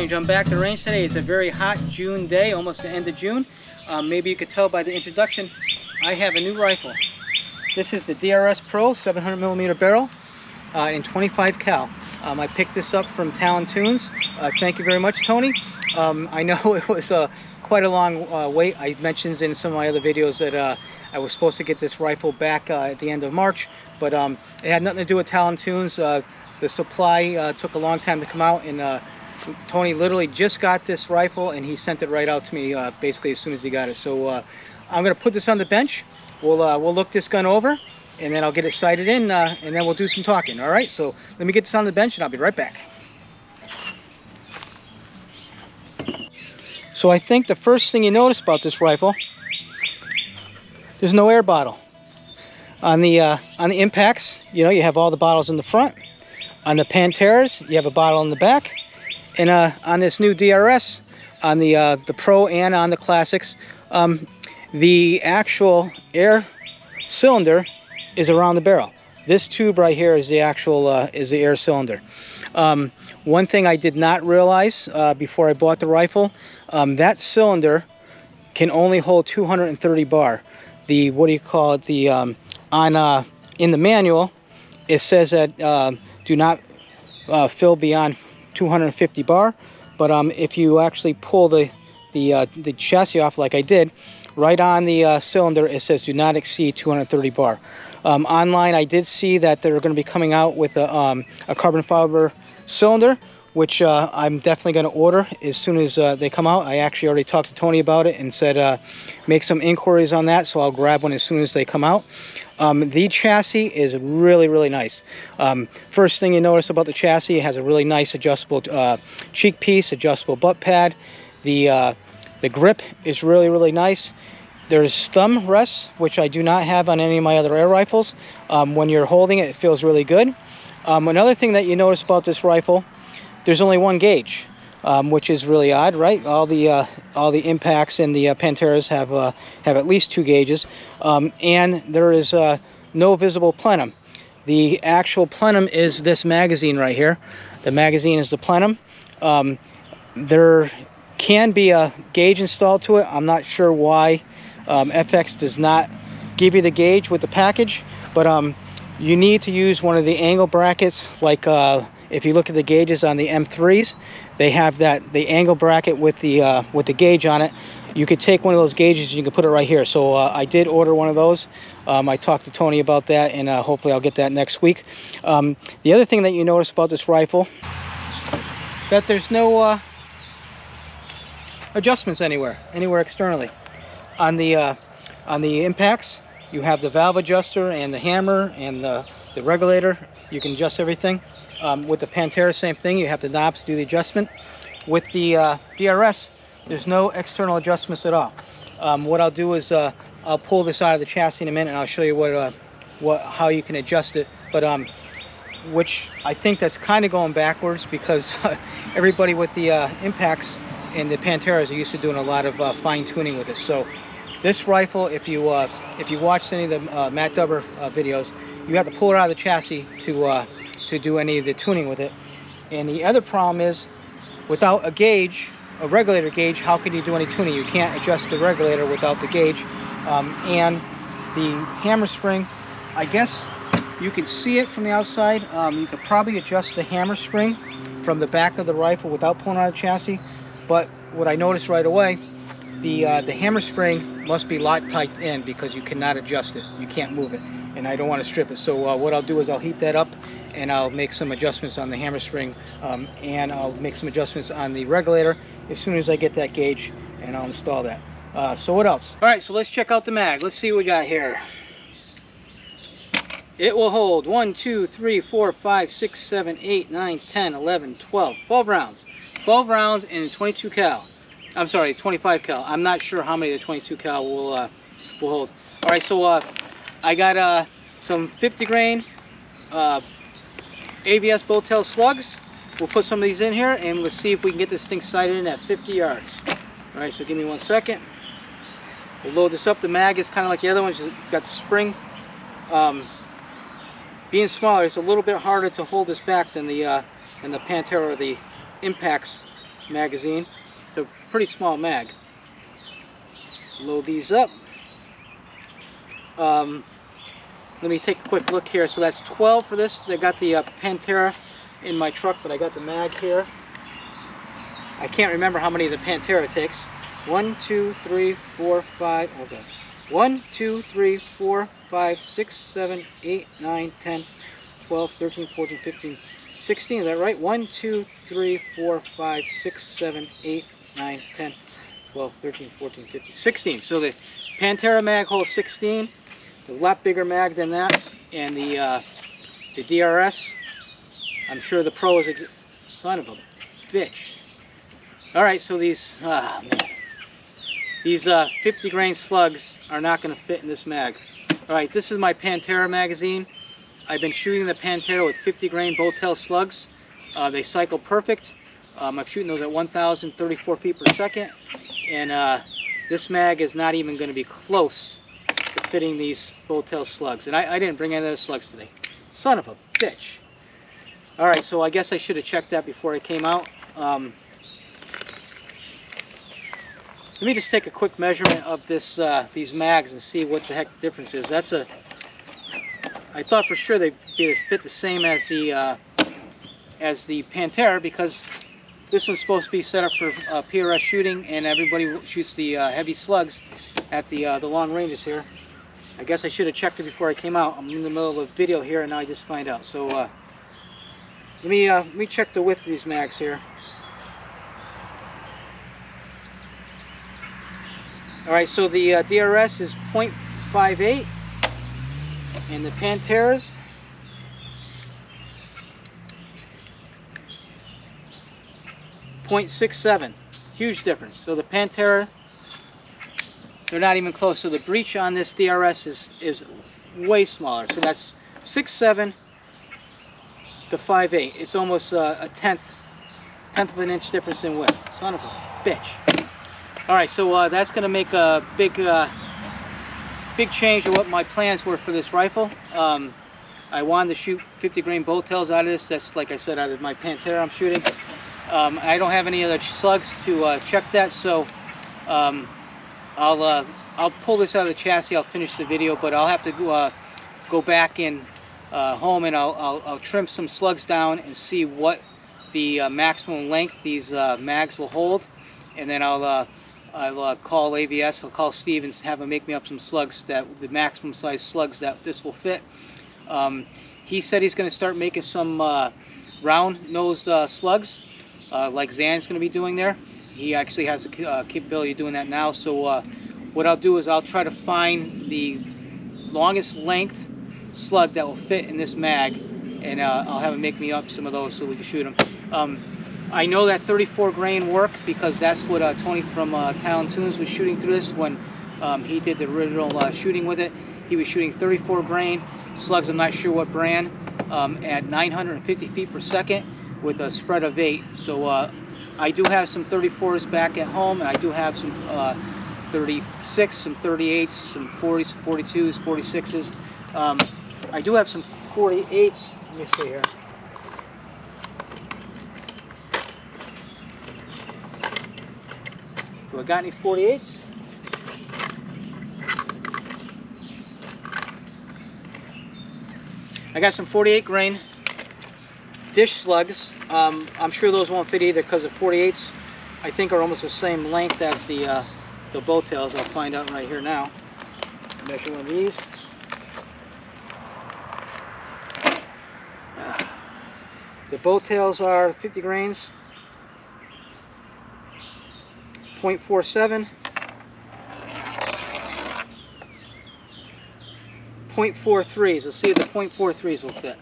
range. I'm back to the range today. It's a very hot June day, almost the end of June. Maybe you could tell by the introduction, I have a new rifle. This is the DRS Pro 700mm barrel in 25 cal. I picked this up from Talon Tunes. Thank you very much, Tony. I know it was quite a long wait. I mentioned in some of my other videos that I was supposed to get this rifle back at the end of March, but it had nothing to do with Talon Tunes. The supply took a long time to come out, and Tony literally just got this rifle and he sent it right out to me basically as soon as he got it. So I'm going to put this on the bench. We'll look this gun over, and then I'll get it sighted in, and then we'll do some talking. All right, so let me get this on the bench and I'll be right back. So I think the first thing you notice about this rifle, there's no air bottle. On the impacts, you know, you have all the bottles in the front. On the Panteras, you have a bottle in the back. And on this new DRS, on the Pro and on the Classics, the actual air cylinder is around the barrel. This tube right here is the actual is the air cylinder. One thing I did not realize before I bought the rifle, that cylinder can only hold 230 bar. The, what do you call it, the in the manual it says that do not fill beyond 250 bar, but if you actually pull the chassis off like I did, right on the cylinder it says do not exceed 230 bar. Online I did see that they're going to be coming out with a carbon fiber cylinder, which I'm definitely going to order as soon as they come out. I actually already talked to Tony about it and said make some inquiries on that, so I'll grab one as soon as they come out. The chassis is really, really nice. First thing you notice about the chassis, it has a really nice adjustable cheek piece, adjustable butt pad. The grip is really, really nice. There's thumb rests, which I do not have on any of my other air rifles. When you're holding it, it feels really good. Another thing that you notice about this rifle, there's only one gauge, which is really odd, right? All the impacts in the Panteras have at least 2 gauges, and there is no visible plenum. The actual plenum is this magazine right here. The magazine is the plenum. There can be a gauge installed to it. I'm not sure why FX does not give you the gauge with the package, but you need to use one of the angle brackets. Like if you look at the gauges on the M3s, they have the angle bracket with the gauge on it. You could take one of those gauges and you can put it right here. So I did order one of those. I talked to Tony about that, and hopefully I'll get that next week. The other thing that you notice about this rifle, that there's no adjustments anywhere externally. On the impacts, you have the valve adjuster and the hammer and the regulator. You can adjust everything. With the Pantera, same thing. You have the knobs to do the adjustment. With the DRS, there's no external adjustments at all. What I'll do is I'll pull this out of the chassis in a minute, and I'll show you how you can adjust it. But which I think that's kind of going backwards, because everybody with the impacts and the Panteras are used to doing a lot of fine tuning with it. So this rifle, if you watched any of the Matt Dubber videos, you have to pull it out of the chassis to do any of the tuning with it. And the other problem is, without a gauge, a regulator gauge, how can you do any tuning? You can't adjust the regulator without the gauge. And the hammer spring, I guess you can see it from the outside. You could probably adjust the hammer spring from the back of the rifle without pulling out the chassis. But what I noticed right away, the hammer spring must be Loctite in, because you cannot adjust it. You can't move it, and I don't want to strip it. So what I'll do is I'll heat that up, and I'll make some adjustments on the hammer spring, and I'll make some adjustments on the regulator as soon as I get that gauge, and I'll install that. So what else? All right, so let's check out the mag. Let's see what we got here. It will hold 1, 2, 3, 4, 5, 6, 7, 8, 9, 10, 11, 12 rounds. 12 rounds in 22 cal. I'm sorry, 25 cal. I'm not sure how many the 22 cal will hold. All right, so I got some 50 grain AVS Botel slugs. We'll put some of these in here, and we'll see if we can get this thing sighted in at 50 yards. All right, so give me 1 second. We'll load this up. The mag is kind of like the other ones. It's got the spring. Being smaller, it's a little bit harder to hold this back than the Pantera or the impacts magazine. It's a pretty small mag. Load these up. Let me take a quick look here. So that's 12 for this. I got the Pantera in my truck, but I got the mag here. I can't remember how many the Pantera takes. 1, 2, 3, 4, 5. Okay. 1, 2, 3, 4, 5, 6, 7, 8, 9, 10, 12, 13, 14, 15, 16. Is that right? 1, 2, 3, 4, 5, 6, 7, 8, 9, 10, 12, 13, 14, 15, 16. So the Pantera mag holds 16. A lot bigger mag than that. And the DRS, I'm sure the Pro is son of a bitch. Alright, so these, these 50 grain slugs are not going to fit in this mag. Alright, this is my Pantera magazine. I've been shooting the Pantera with 50 grain bow-tail slugs. They cycle perfect. I'm shooting those at 1,034 feet per second. And this mag is not even going to be close to fitting these bow-tail slugs. And I didn't bring any of those slugs today. Son of a bitch. Alright, so I guess I should have checked that before I came out. Let me just take a quick measurement of this these mags and see what the heck the difference is. That's a. I thought for sure they'd fit the same as the Pantera, because this one's supposed to be set up for PRS shooting, and everybody shoots the heavy slugs at the long ranges here. I guess I should have checked it before I came out. I'm in the middle of a video here, and now I just find out. So let me check the width of these mags here. Alright, so the DRS is 0.58 and the Panteras .67. Huge difference. So the Pantera, they're not even close. So the breech on this DRS is way smaller. So that's 6.7 to 5.8. It's almost a tenth of an inch difference in width. Son of a bitch. Alright, so that's going to make a big change of what my plans were for this rifle. I wanted to shoot 50 grain bow tails out of this. That's, like I said, out of my Pantera I'm shooting. I don't have any other slugs to check that, so I'll pull this out of the chassis. I'll finish the video, but I'll have to go back in home, and I'll trim some slugs down and see what the maximum length these mags will hold, and then I'll call AVS, I'll call Steve and have him make me up some slugs, that the maximum size slugs that this will fit. He said he's going to start making some round nose slugs, like Zan's going to be doing there. He actually has the capability of doing that now. So what I'll do is I'll try to find the longest length slug that will fit in this mag, and I'll have him make me up some of those so we can shoot them. I know that 34 grain work because that's what Tony from Talon Tunes was shooting through this when he did the original shooting with it. He was shooting 34 grain slugs, I'm not sure what brand, at 950 feet per second with a spread of 8. So I do have some 34s back at home, and I do have some 36, some 38s, some 40s, 42s, 46s. I do have some 48s. Let me see here. Do I got any 48s? I got some 48 grain dish slugs. I'm sure those won't fit either because the 48s I think are almost the same length as the bow tails. I'll find out right here now. Measure one of these. The bow tails are 50 grains. 0.47, 0.43s. Let's see if the 0.43s will fit.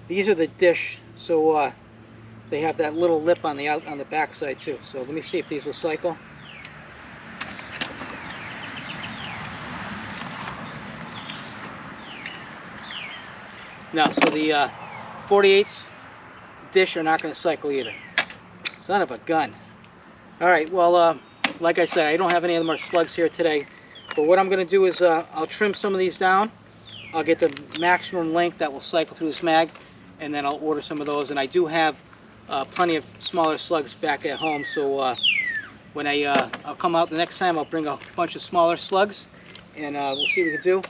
These are the dish, so they have that little lip on the back side too. So let me see if these will cycle. No, so the 48s dish are not going to cycle either. Son of a gun. Alright, well, like I said, I don't have any other more slugs here today. But what I'm going to do is I'll trim some of these down, I'll get the maximum length that will cycle through this mag, and then I'll order some of those. And I do have plenty of smaller slugs back at home, so when I'll come out the next time, I'll bring a bunch of smaller slugs, and we'll see what we can do.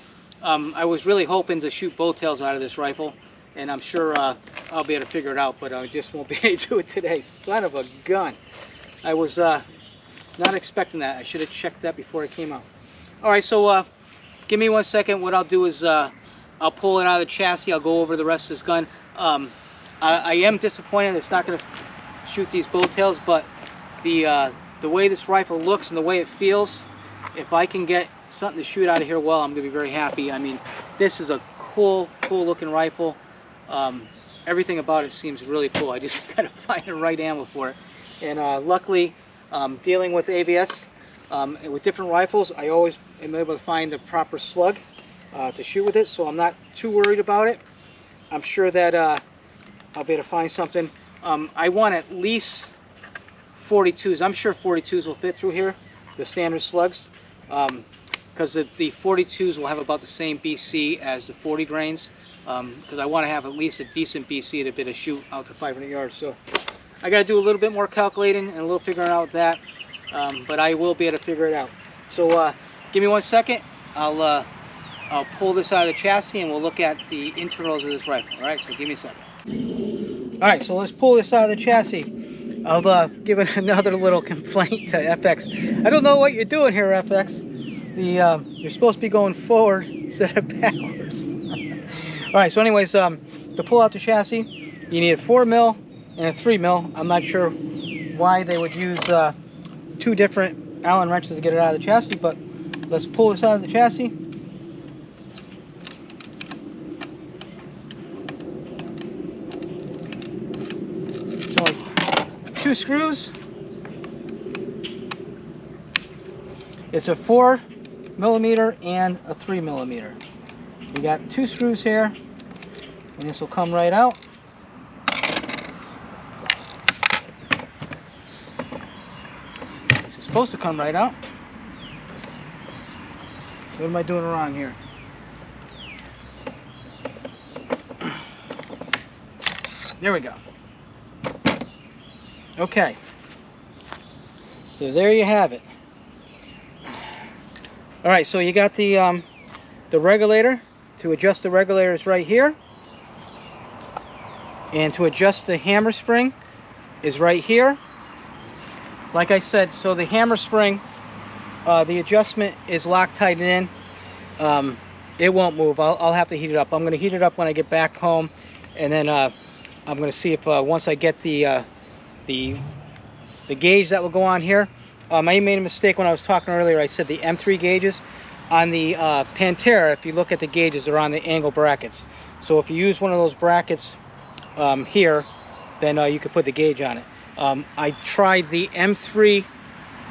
I was really hoping to shoot bow tails out of this rifle, and I'm sure I'll be able to figure it out, but I just won't be able to do it today. Son of a gun. I was not expecting that. I should have checked that before it came out. Alright, so give me 1 second. What I'll do is I'll pull it out of the chassis. I'll go over the rest of this gun. I am disappointed it's not going to shoot these bow tails, but the way this rifle looks and the way it feels, if I can get something to shoot out of here, well, I'm going to be very happy. I mean, this is a cool looking rifle. Everything about it seems really cool. I just got to find the right ammo for it. And luckily, dealing with AVS, with different rifles, I always am able to find the proper slug to shoot with it, so I'm not too worried about it. I'm sure that I'll be able to find something. I want at least 42s. I'm sure 42s will fit through here, the standard slugs, because the 42s will have about the same BC as the 40 grains, because I want to have at least a decent BC to be able to shoot out to 500 yards. So I got to do a little bit more calculating and a little figuring out that, but I will be able to figure it out. So give me 1 second. I'll pull this out of the chassis and we'll look at the internals of this rifle. All right, so give me a second. All right, so let's pull this out of the chassis. I'll give it another little complaint to FX. I don't know what you're doing here, FX. You're supposed to be going forward instead of backwards. All right, so anyways, to pull out the chassis, you need a 4mm and a 3mm. I'm not sure why they would use 2 different Allen wrenches to get it out of the chassis, but let's pull this out of the chassis. So 2 screws. It's a 4mm and a 3mm. We got 2 screws here, and this will come right out. This is supposed to come right out. What am I doing wrong here? There we go. Okay. So there you have it. All right, so you got the regulator. To adjust the regulator is right here, and to adjust the hammer spring is right here. Like I said, so the hammer spring, the adjustment is Loctited in. It won't move. I'll have to heat it up. I'm going to heat it up when I get back home, and then I'm going to see if once I get the gauge that will go on here. I made a mistake when I was talking earlier. I said the M3 gauges. On the Pantera, if you look at the gauges, they're on the angle brackets. So if you use one of those brackets here, then you could put the gauge on it. I tried the M3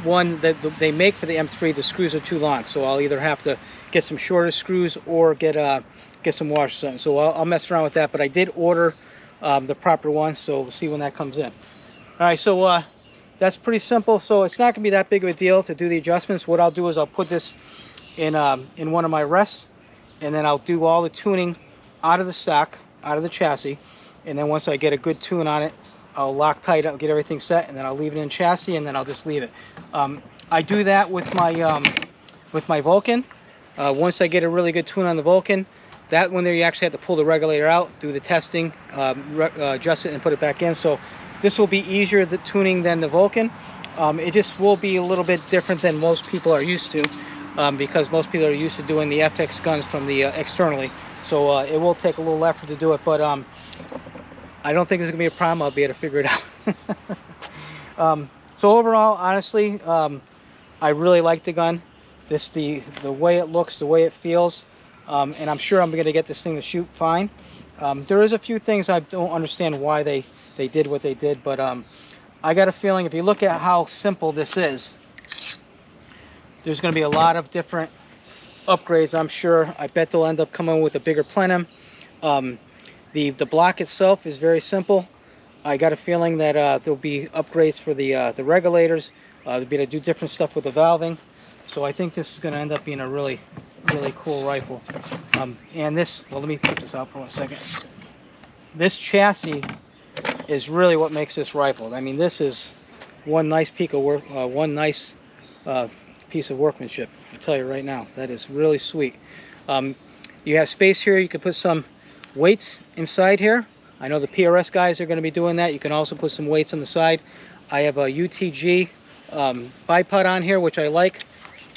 one that they make for the M3. The screws are too long, so I'll either have to get some shorter screws or get some washers or something. So I'll mess around with that, but I did order the proper one, so we'll see when that comes in. All right, so that's pretty simple. So it's not going to be that big of a deal to do the adjustments. What I'll do is I'll put this in one of my rests, and then I'll do all the tuning out of the stock, out of the chassis, and then once I get a good tune on it, I'll Loctite, I'll get everything set, and then I'll leave it in chassis, and then I'll just leave it. I do that with my Vulcan. Once I get a really good tune on the Vulcan, that one there you actually have to pull the regulator out, do the testing, adjust it, and put it back in. So this will be easier the tuning than the Vulcan. It just will be a little bit different than most people are used to. Because most people are used to doing the FX guns from the externally, so it will take a little effort to do it, but I don't think there's gonna be a problem. I'll be able to figure it out. So overall, honestly, I really like the gun. The way it looks, the way it feels, and I'm sure I'm gonna get this thing to shoot fine. There is a few things I don't understand why they did what they did, but I got a feeling if you look at how simple this is, there's going to be a lot of different upgrades, I'm sure. I bet they'll end up coming with a bigger plenum. The block itself is very simple. I got a feeling that there'll be upgrades for the regulators. They'll be able to do different stuff with the valving. So I think this is going to end up being a really really cool rifle. And this, well, let me put this out for 1 second. This chassis is really what makes this rifle. I mean, this is one nice piece of work, piece of workmanship. I tell you right now, that is really sweet. You have space here. You can put some weights inside here. I know the PRS guys are going to be doing that. You can also put some weights on the side. I have a UTG bipod on here, which I like.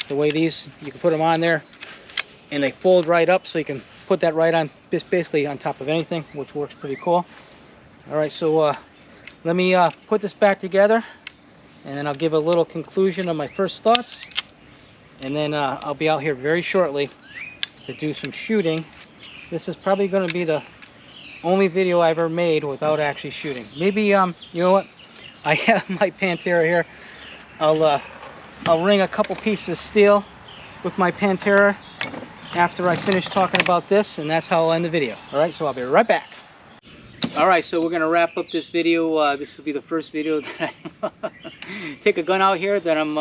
The way these, you can put them on there, and they fold right up, so you can put that right on, just basically on top of anything, which works pretty cool. All right, so let me put this back together, and then I'll give a little conclusion of my first thoughts, and then I'll be out here very shortly to do some shooting. This is probably going to be the only video I've ever made without actually shooting. Maybe, you know what? I have my Pantera here. I'll ring a couple pieces of steel with my Pantera after I finish talking about this, and that's how I'll end the video. All right, so I'll be right back. All right, so we're going to wrap up this video. This will be the first video that I take a gun out here that I'm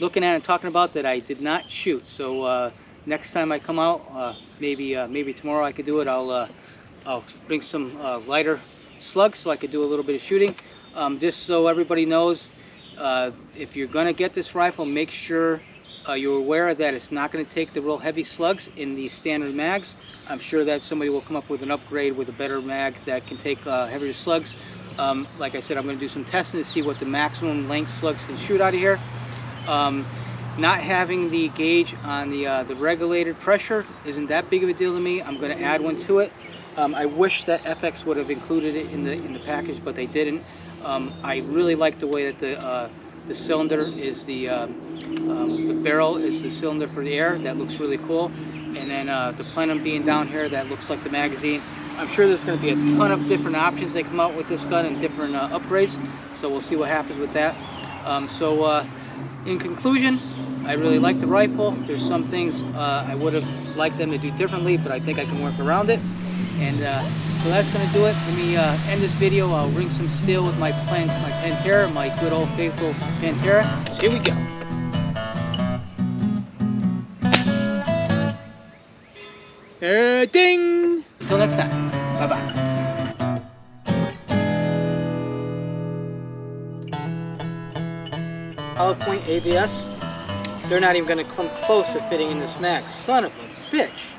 looking at and talking about that I did not shoot. So next time I come out, maybe tomorrow I could do it. I'll bring some lighter slugs so I could do a little bit of shooting. Just so everybody knows, if you're going to get this rifle, make sure you're aware that it's not going to take the real heavy slugs in the standard mags. I'm sure that somebody will come up with an upgrade with a better mag that can take heavier slugs. Like I said, I'm going to do some testing to see what the maximum length slugs can shoot out of here. Not having the gauge on the regulated pressure isn't that big of a deal to me. I'm going to add one to it. I wish that FX would have included it in the package, but they didn't. I really like the way that the cylinder is the barrel is the cylinder for the air. That looks really cool. And then the plenum being down here, that looks like the magazine. I'm sure there's going to be a ton of different options they come out with this gun and different upgrades. So we'll see what happens with that. In conclusion, I really like the rifle. There's some things I would have liked them to do differently, but I think I can work around it. And so that's going to do it. Let me end this video. I'll ring some steel with my Pantera, my good old faithful Pantera. So here we go. Ding! Until next time. Bye-bye. Hollow point ABS. They're not even going to come close to fitting in this mag. Son of a bitch.